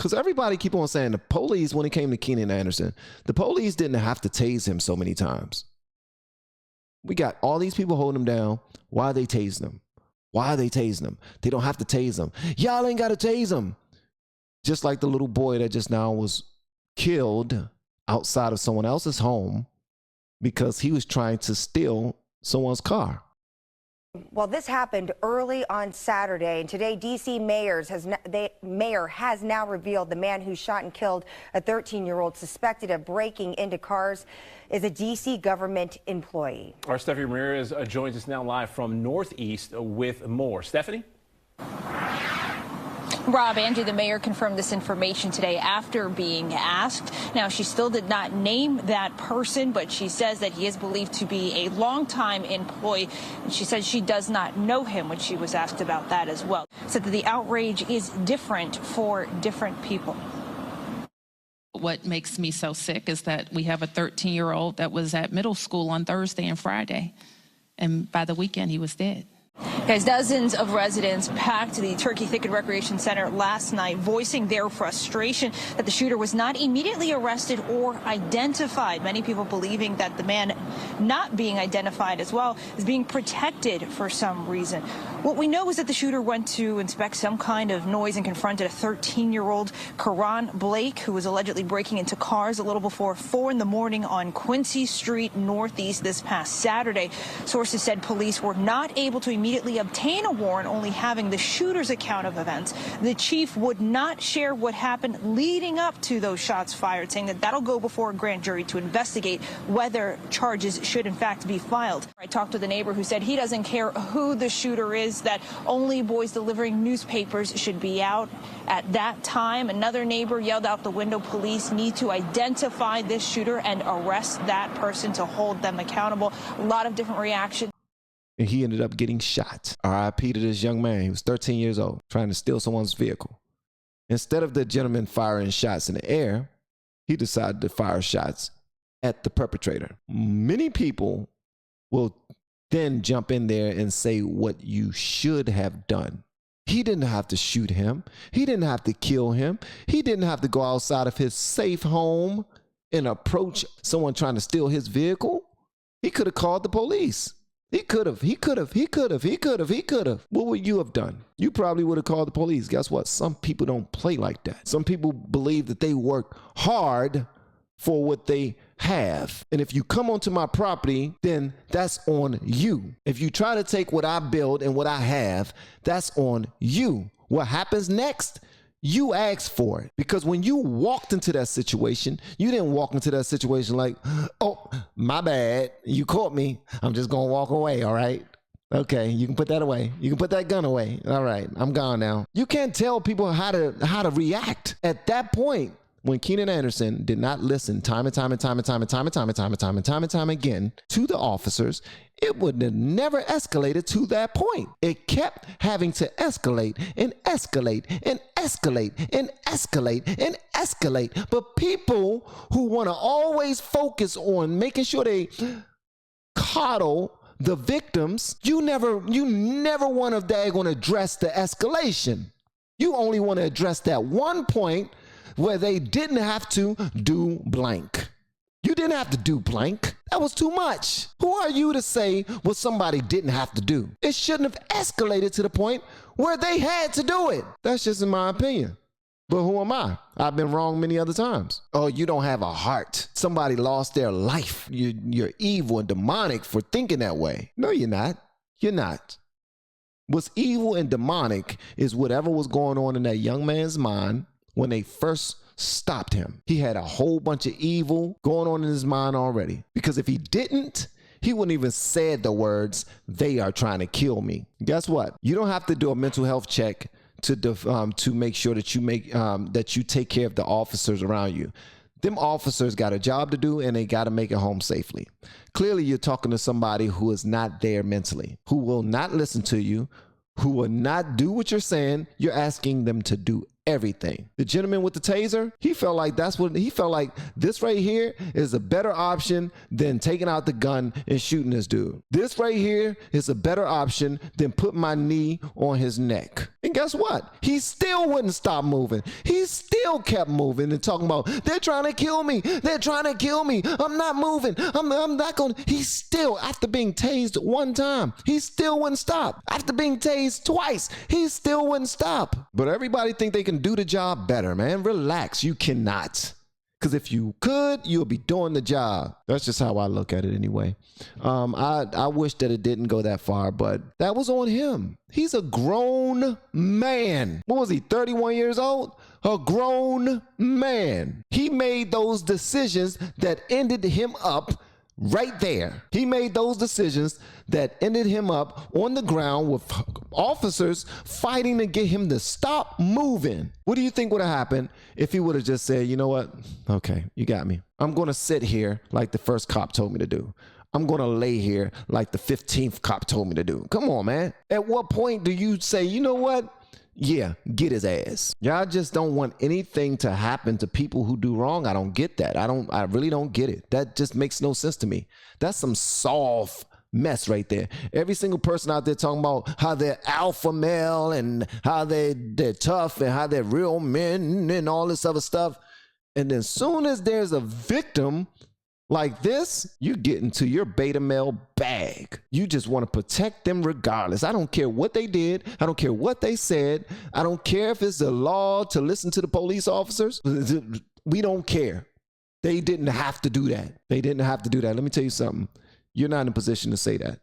Because everybody keep on saying the police, when it came to Keenan Anderson, the police didn't have to tase him so many times. We got all these people holding him down. Why are they tasing him? Why are they tasing him? They don't have to tase him. Y'all ain't got to tase him. Just like the little boy that just now was killed outside of someone else's home because he was trying to steal someone's car. Well, this happened early on Saturday, and today D.C. mayor has now revealed the man who shot and killed a 13-year-old suspected of breaking into cars is a D.C. government employee. Our Stephanie Ramirez joins us now live from Northeast with more. Stephanie? Rob, Angie, the mayor confirmed this information today after being asked. Now, she still did not name that person, but she says that he is believed to be a longtime employee. And she said she does not know him when she was asked about that as well. Said that the outrage is different for different people. What makes me so sick is that we have a 13-year-old that was at middle school on Thursday and Friday, and by the weekend he was dead. Guys, dozens of residents packed the Turkey Thicket Recreation Center last night, voicing their frustration that the shooter was not immediately arrested or identified. Many people believing that the man not being identified as well is being protected for some reason. What we know is that the shooter went to inspect some kind of noise and confronted a 13-year-old, Karan Blake, who was allegedly breaking into cars a little before 4 in the morning on Quincy Street Northeast this past Saturday. Sources said police were not able to immediately obtain a warrant, only having the shooter's account of events. The chief would not share what happened leading up to those shots fired, saying that that'll go before a grand jury to investigate whether charges should in fact be filed. I talked with a neighbor who said he doesn't care who the shooter is, that only boys delivering newspapers should be out at that time. Another neighbor yelled out the window, police need to identify this shooter and arrest that person to hold them accountable. A lot of different reactions. And he ended up getting shot. RIP to this young man. He was 13 years old, trying to steal someone's vehicle. Instead of the gentleman firing shots in the air, he decided to fire shots at the perpetrator. Many people will then jump in there and say what you should have done. He didn't have to shoot him. He didn't have to kill him. He didn't have to go outside of his safe home and approach someone trying to steal his vehicle. He could have called the police. He could have. What would you have done? You probably would have called the police. Guess what? Some people don't play like that. Some people believe that they work hard for what they have. And if you come onto my property, then that's on you. If you try to take what I build and what I have, that's on you. What happens next? You asked for it. Because when you walked into that situation, you didn't walk into that situation like, oh, my bad. You caught me. I'm just going to walk away. All right. Okay. You can put that away. You can put that gun away. All right. I'm gone now. You can't tell people how to react. At that point, when Keenan Anderson did not listen time and time again to the officers, it would have never escalated to that point. It kept having to escalate and escalate and escalate and escalate and escalate. But people who want to always focus on making sure they coddle the victims, you never want to daggone address the escalation. You only want to address that one point where they didn't have to do blank. You didn't have to do blank. That was too much. Who are you to say what somebody didn't have to do? It shouldn't have escalated to the point where they had to do it. That's just in my opinion. But who am I? I've been wrong many other times. Oh, you don't have a heart. Somebody lost their life. You're evil and demonic for thinking that way. No, you're not. You're not. What's evil and demonic is whatever was going on in that young man's mind when they first stopped him. He had a whole bunch of evil going on in his mind already. Because if he didn't, he wouldn't even said the words, "They are trying to kill me." Guess what? You don't have to do a mental health check to make sure that you take care of the officers around you. Them officers got a job to do and they got to make it home safely. Clearly, you're talking to somebody who is not there mentally, who will not listen to you, who will not do what you're saying. You're asking them to do everything. The gentleman with the taser, he felt like this right here is a better option than taking out the gun and shooting this dude. This right here is a better option than putting my knee on his neck. And guess what? He still wouldn't stop moving. He still still kept moving and talking about, they're trying to kill me. They're trying to kill me. I'm not moving. I'm not going to. He still, after being tased one time, he still wouldn't stop. After being tased twice, he still wouldn't stop. But everybody think they can do the job better, man. Relax. You cannot. Because if you could, you'll be doing the job. That's just how I look at it anyway. I wish that it didn't go that far, but that was on him. He's a grown man. What was he, 31 years old? A grown man. He made those decisions that ended him up right there. He made those decisions that ended him up on the ground with officers fighting to get him to stop moving. What do you think would have happened if he would have just said, you know what? Okay, you got me. I'm going to sit here like the first cop told me to do. I'm going to lay here like the 15th cop told me to do. Come on, man. At what point do you say, you know what? Yeah, get his ass. Y'all just don't want anything to happen to people who do wrong. I don't get that. I really don't get it. That just makes no sense to me. That's some soft mess right there. Every single person out there talking about how they're alpha male and how they're tough and how they're real men and all this other stuff. And then soon as there's a victim like this, you get into your beta male bag. You just want to protect them regardless. I don't care what they did. I don't care what they said. I don't care if it's the law to listen to the police officers. We don't care. They didn't have to do that. They didn't have to do that. Let me tell you something. You're not in a position to say that.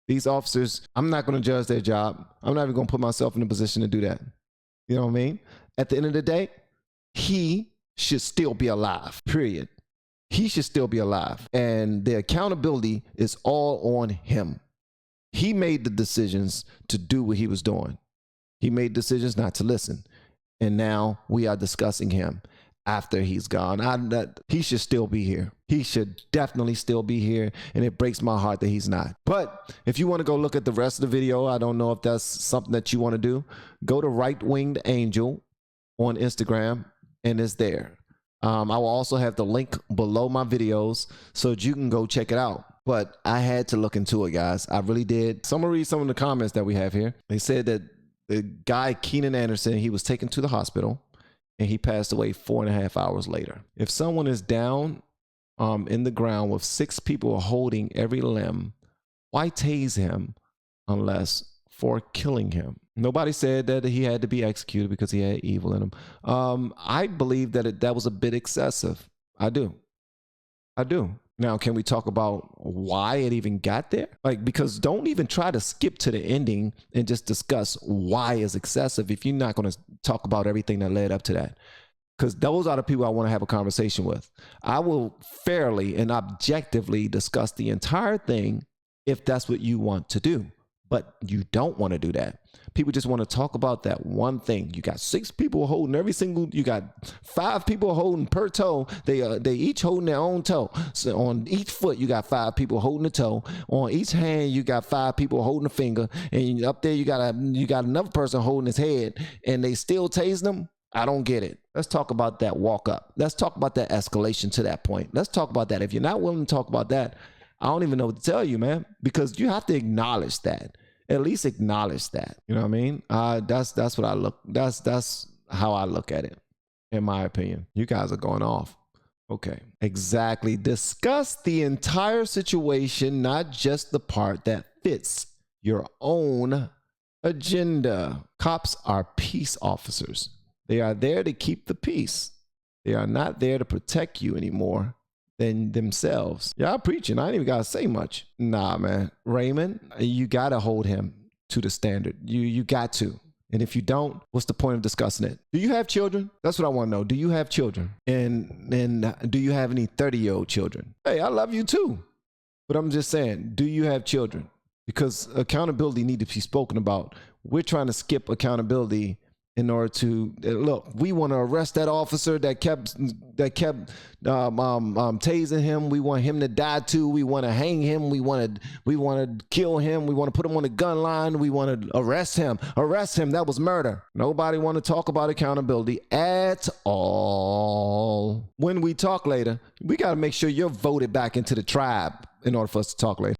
These officers, I'm not going to judge their job. I'm not even going to put myself in a position to do that. You know what I mean? At the end of the day, he should still be alive, period. He should still be alive. And the accountability is all on him. He made the decisions to do what he was doing. He made decisions not to listen. And now we are discussing him after he's gone. He should still be here. He should definitely still be here. And it breaks my heart that he's not. But if you want to go look at the rest of the video, I don't know if that's something that you want to do. Go to Right Winged Angel on Instagram and it's there. I will also have the link below my videos so that you can go check it out. But I had to look into it, guys. I really did. So I'm going to read some of the comments that we have here. They said that the guy, Keenan Anderson, he was taken to the hospital and he passed away 4.5 hours later. If someone is down in the ground with 6 people holding every limb, why tase him unless for killing him? Nobody said that he had to be executed because he had evil in him. I believe that that was a bit excessive. I do. Now, can we talk about why it even got there? Because don't even try to skip to the ending and just discuss why it's excessive if you're not going to talk about everything that led up to that. Because those are the people I want to have a conversation with. I will fairly and objectively discuss the entire thing if that's what you want to do. But you don't want to do that. People just want to talk about that one thing. You got 6 people holding you got 5 people holding per toe. They each holding their own toe. So on each foot, you got 5 people holding a toe. On each hand, you got 5 people holding a finger. And up there, you got another person holding his head. And they still tasing them. I don't get it. Let's talk about that walk up. Let's talk about that escalation to that point. Let's talk about that. If you're not willing to talk about that, I don't even know what to tell you, man, because you have to acknowledge that. At least acknowledge that. You know what I mean? That's what I look. That's how I look at it, in my opinion. You guys are going off. Okay, exactly. Discuss the entire situation, not just the part that fits your own agenda. Cops are peace officers. They are there to keep the peace. They are not there to protect you anymore than themselves. Y'all preaching. I ain't even gotta say much. Nah, man. Raymond, you gotta hold him to the standard. You got to. And if you don't, what's the point of discussing it? Do you have children? That's what I want to know. Do you have children? And do you have any 30-year-old children? Hey, I love you too. But I'm just saying, do you have children? Because accountability needs to be spoken about. We're trying to skip accountability in order to look. We want to arrest that officer that kept tasing him. We want him to die too. We want to hang him. We want to kill him. We want to put him on the gun line. We want to arrest him. That was murder. Nobody want to talk about accountability at all. When we talk later, we got to make sure you're voted back into the tribe in order for us to talk later.